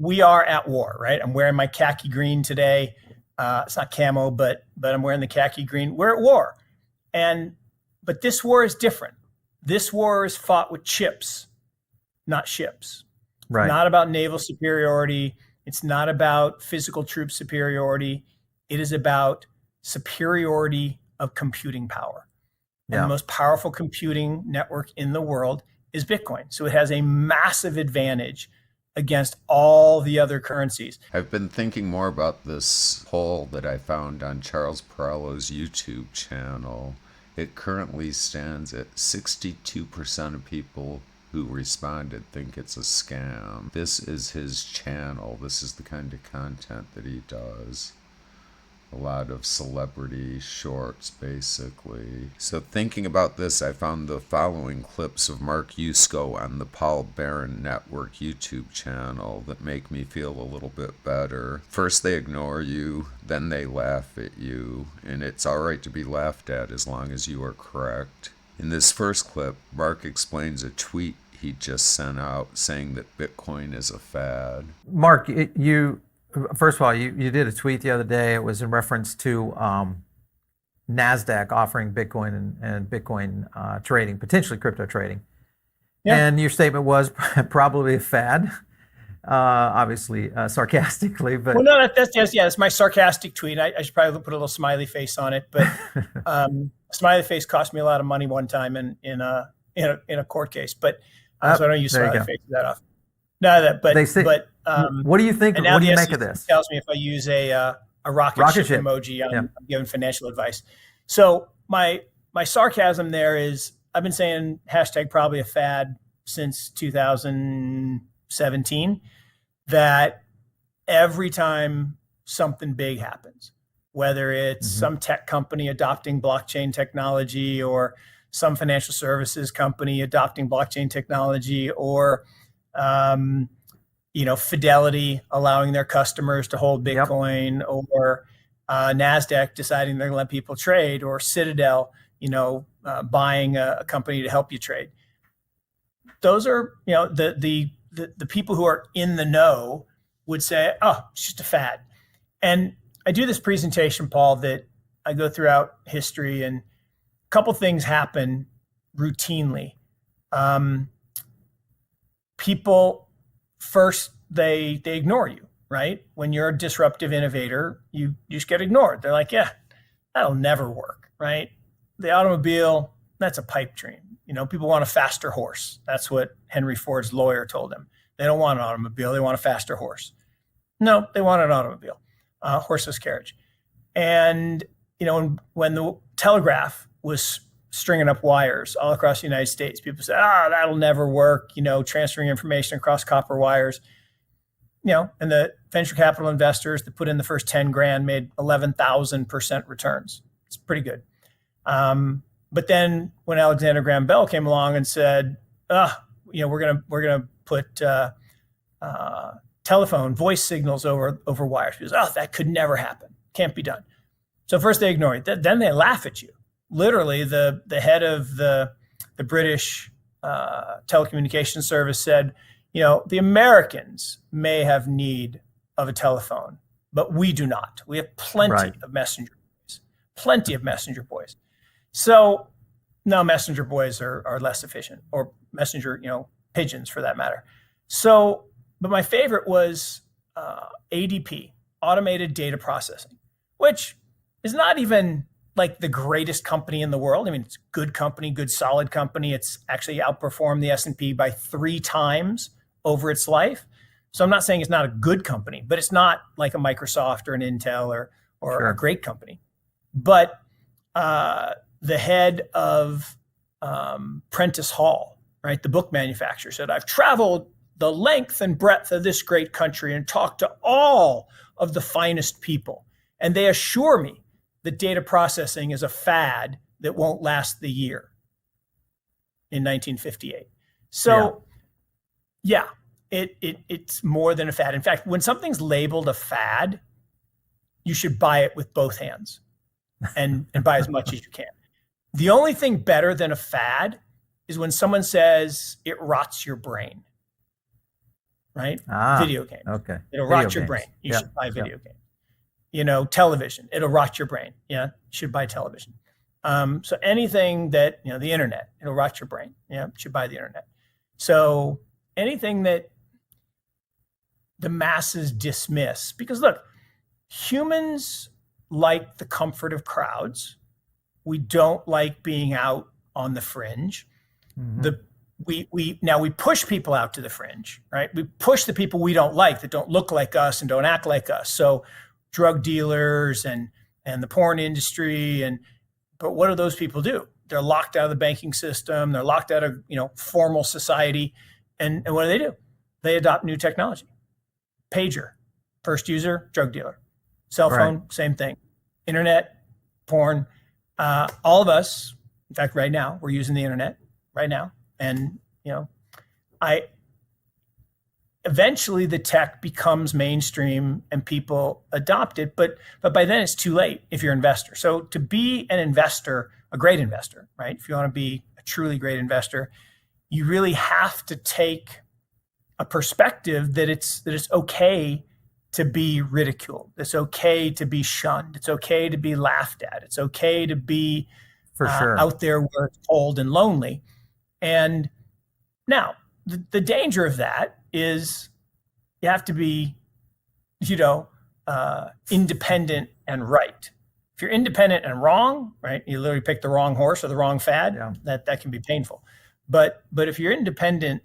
we are at war, right? I'm wearing my khaki green today. It's not camo, but I'm wearing the khaki green. We're at war. But this war is different. This war is fought with chips, not ships. Right. It's not about naval superiority. It's not about physical troop superiority. It is about superiority of computing power. And the most powerful computing network in the world is Bitcoin. So it has a massive advantage against all the other currencies. I've been thinking more about this poll that I found on Charles Perello's YouTube channel. It currently stands at 62% of people who responded think it's a scam. This is his channel. This is the kind of content that he does. A lot of celebrity shorts, basically. So thinking about this, I found the following clips of Mark Yusko on the Paul Barron Network YouTube channel that make me feel a little bit better. First they ignore you, then they laugh at you, and it's alright to be laughed at as long as you are correct. In this first clip, Mark explains a tweet he just sent out saying that Bitcoin is a fad. Mark, first of all, you did a tweet the other day. It was in reference to NASDAQ offering Bitcoin and Bitcoin trading, potentially crypto trading. Yeah. And your statement was probably a fad, obviously sarcastically. But well, no, that's my sarcastic tweet. I should probably put a little smiley face on it. But smiley face cost me a lot of money one time in a court case. But so I don't use smiley face that often. No, what do you think? What do you make of this? Tells me if I use a rocket ship emoji, I'm giving financial advice. So my sarcasm there is I've been saying hashtag probably a fad since 2017. That every time something big happens, whether it's some tech company adopting blockchain technology or some financial services company adopting blockchain technology or Fidelity allowing their customers to hold Bitcoin, or NASDAQ deciding they're going to let people trade, or Citadel, buying a company to help you trade. Those are, the people who are in the know would say, oh, it's just a fad. And I do this presentation, Paul, that I go throughout history, and a couple things happen routinely. People first, they ignore you, right? When you're a disruptive innovator, you just get ignored. They're like, yeah, that'll never work, right? The automobile, that's a pipe dream. People want a faster horse. That's what Henry Ford's lawyer told him. They don't want an automobile. They want a faster horse. No, they want an automobile, horseless carriage. And, when the telegraph was stringing up wires all across the United States, people said, that'll never work, transferring information across copper wires. And the venture capital investors that put in the first 10 grand made 11,000% returns. It's pretty good. But then when Alexander Graham Bell came along and said, we're gonna put telephone voice signals over wires, because that could never happen, can't be done. So first they ignore it, then they laugh at you. Literally, the head of the British telecommunications service said, the Americans may have need of a telephone, but we do not. We have plenty of messenger boys. So no, messenger boys are less efficient, or messenger, pigeons for that matter. So, but my favorite was ADP, automated data processing, which is not even like the greatest company in the world. I mean, it's a good company, good solid company. It's actually outperformed the S&P by 3 times over its life. So I'm not saying it's not a good company, but it's not like a Microsoft or an Intel or sure, a great company. But the head of Prentice Hall, right, the book manufacturer, said, I've traveled the length and breadth of this great country and talked to all of the finest people, and they assure me that data processing is a fad that won't last the year in 1958. So it's more than a fad. In fact, when something's labeled a fad, you should buy it with both hands and buy as much as you can. The only thing better than a fad is when someone says it rots your brain. right? Ah, Video games. okay. It'll Video rot your games. brain. You Yep, should buy video yep. games. You know, television, it'll rot your brain. Yeah, you should buy television. So anything that, you know, the internet, it'll rot your brain. Yeah, you should buy the internet. So anything that the masses dismiss, because look, humans like the comfort of crowds. We don't like being out on the fringe. Mhm. We push people out to the fringe, right? We push the people we don't like, that don't look like us and don't act like us. So drug dealers and the porn industry, but what do those people do? They're locked out of the banking system. They're locked out of, you know, formal society. And what do? They adopt new technology. Pager, first user, drug dealer. Cell phone, Right. same thing. Internet, porn. All of us, in fact, right now, we're using the internet right now. And, you know, eventually the tech becomes mainstream and people adopt it, but by then it's too late if you're an investor. So to be an investor, a great investor, right? If you want to be a truly great investor, you really have to take a perspective that it's okay to be ridiculed. It's okay to be shunned. It's okay to be laughed at. It's okay to be For sure. out there where it's cold and lonely. And now the danger of that is you have to be, you know, independent and right. If you're independent and wrong, right, you literally pick the wrong horse or the wrong fad, Yeah. that can be painful. But if you're independent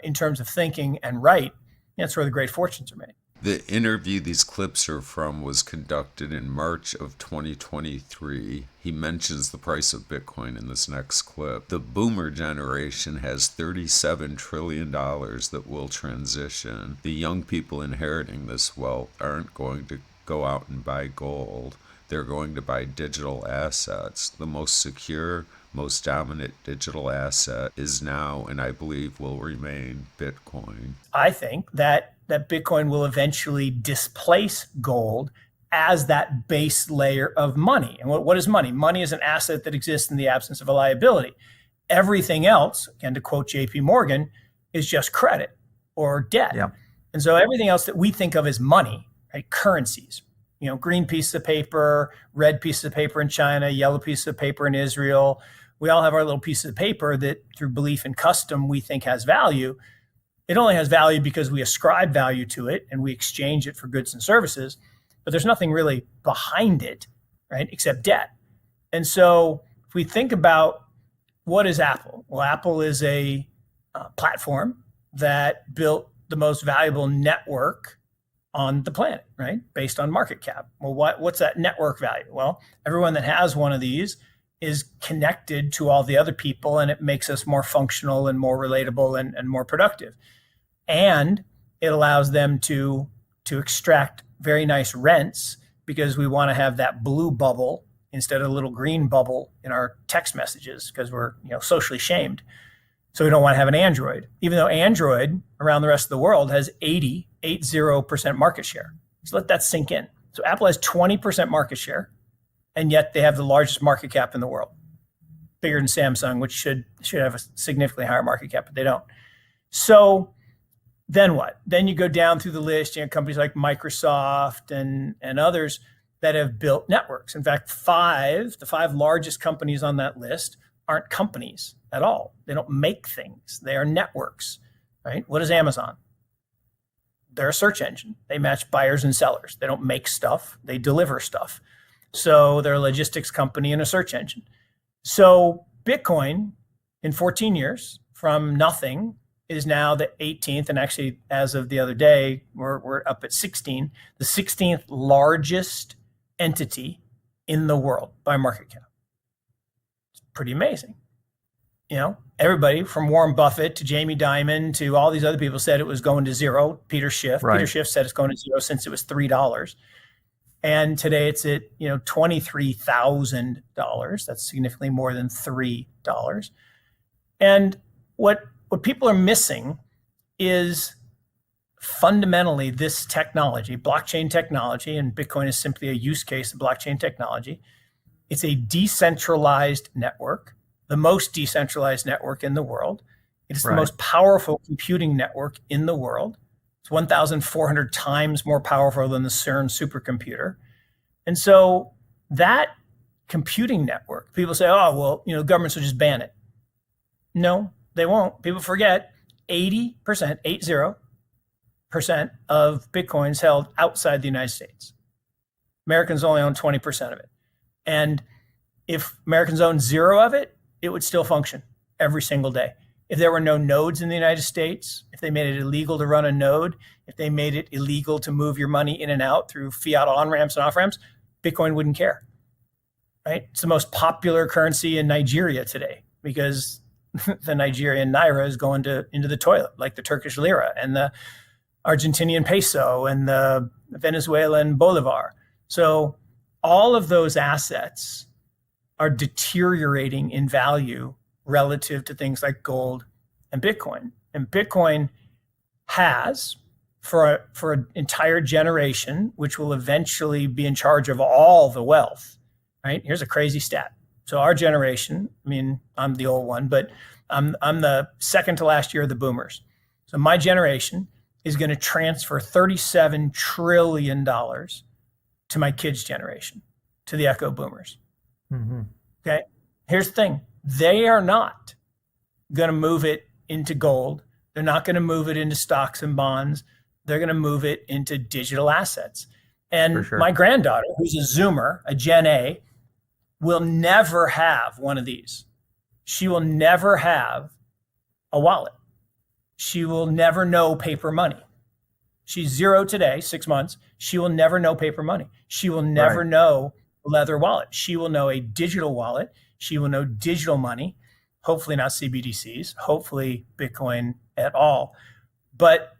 in terms of thinking and right, that's where the great fortunes are made. The interview these clips are from was conducted in March of 2023. He mentions the price of Bitcoin in this next clip. The boomer generation has $37 trillion that will transition. The young people inheriting this wealth aren't going to go out and buy gold. They're going to buy digital assets. The most secure, most dominant digital asset is now, and I believe will remain, Bitcoin. I think that Bitcoin will eventually displace gold as that base layer of money. And what is money? Money is an asset that exists in the absence of a liability. Everything else, again, to quote JP Morgan, is just credit or debt. Yeah. And so everything else that we think of as money, right? Currencies, you know, green piece of paper, red piece of paper in China, yellow piece of paper in Israel. We all have our little piece of paper that through belief and custom we think has value. It only has value because we ascribe value to it and we exchange it for goods and services, but there's nothing really behind it, right, except debt. And so if we think about what is Apple? Well, Apple is a platform that built the most valuable network on the planet, right, based on market cap. Well, what's that network value? Well, everyone that has one of these is connected to all the other people, and it makes us more functional and more relatable and more productive. And it allows them to extract very nice rents because we want to have that blue bubble instead of a little green bubble in our text messages because we're, you know, socially shamed. So we don't want to have an Android, even though Android around the rest of the world has 80% market share. So let that sink in. So Apple has 20% market share, and yet they have the largest market cap in the world, bigger than Samsung, which should have a significantly higher market cap, but they don't. So then what? Then you go down through the list, you know, companies like Microsoft and others that have built networks. In fact, the five largest companies on that list aren't companies at all. They don't make things. They are networks, right? What is Amazon? They're a search engine. They match buyers and sellers. They don't make stuff. They deliver stuff. So they're a logistics company and a search engine. So Bitcoin in 14 years from nothing is now the 18th, and actually as of the other day, we're up at 16, the 16th largest entity in the world by market cap. It's pretty amazing. You know, everybody from Warren Buffett to Jamie Dimon to all these other people said it was going to zero. Peter Schiff. Right. Peter Schiff said it's going to zero since it was $3. And today it's at, you know, $23,000. That's significantly more than $3. And what people are missing is fundamentally this technology, blockchain technology, and Bitcoin is simply a use case of blockchain technology. It's a decentralized network, the most decentralized network in the world. It is the Right. most powerful computing network in the world. It's 1,400 times more powerful than the CERN supercomputer. And so that computing network, people say, oh, well, governments will just ban it. No, they won't. People forget 80%, 80% of Bitcoin is held outside the United States. Americans only own 20% of it. And if Americans owned zero of it, it would still function every single day. If there were no nodes in the United States, if they made it illegal to run a node, if they made it illegal to move your money in and out through fiat on-ramps and off-ramps, Bitcoin wouldn't care, right? It's the most popular currency in Nigeria today because the Nigerian naira is going into the toilet, like the Turkish lira and the Argentinian peso and the Venezuelan bolivar. So all of those assets are deteriorating in value relative to things like gold and Bitcoin. And Bitcoin has, for an entire generation, which will eventually be in charge of all the wealth, right? Here's a crazy stat. So our generation, I mean, I'm the old one, but I'm the second to last year of the boomers. So my generation is going to transfer $37 trillion to my kids' generation, to the echo boomers. Mm-hmm. Okay. Here's the thing. They are not going to move it into gold. They're not going to move it into stocks and bonds. They're going to move it into digital assets. And sure. My granddaughter, who's a Zoomer, a Gen A, will never have one of these. She will never have a wallet. She will never know paper money. She's 0 today, 6 months. She will never know paper money. She will never know leather wallet. She will know a digital wallet. She will know digital money, hopefully not CBDCs, hopefully Bitcoin at all. But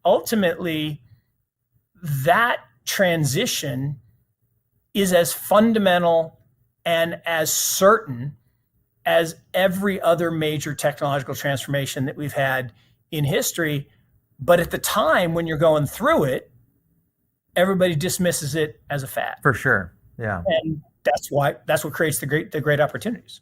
ultimately, that transition is as fundamental and as certain as every other major technological transformation that we've had in history. But at the time when you're going through it, everybody dismisses it as a fad. For sure. Yeah. And that's what creates the great opportunities.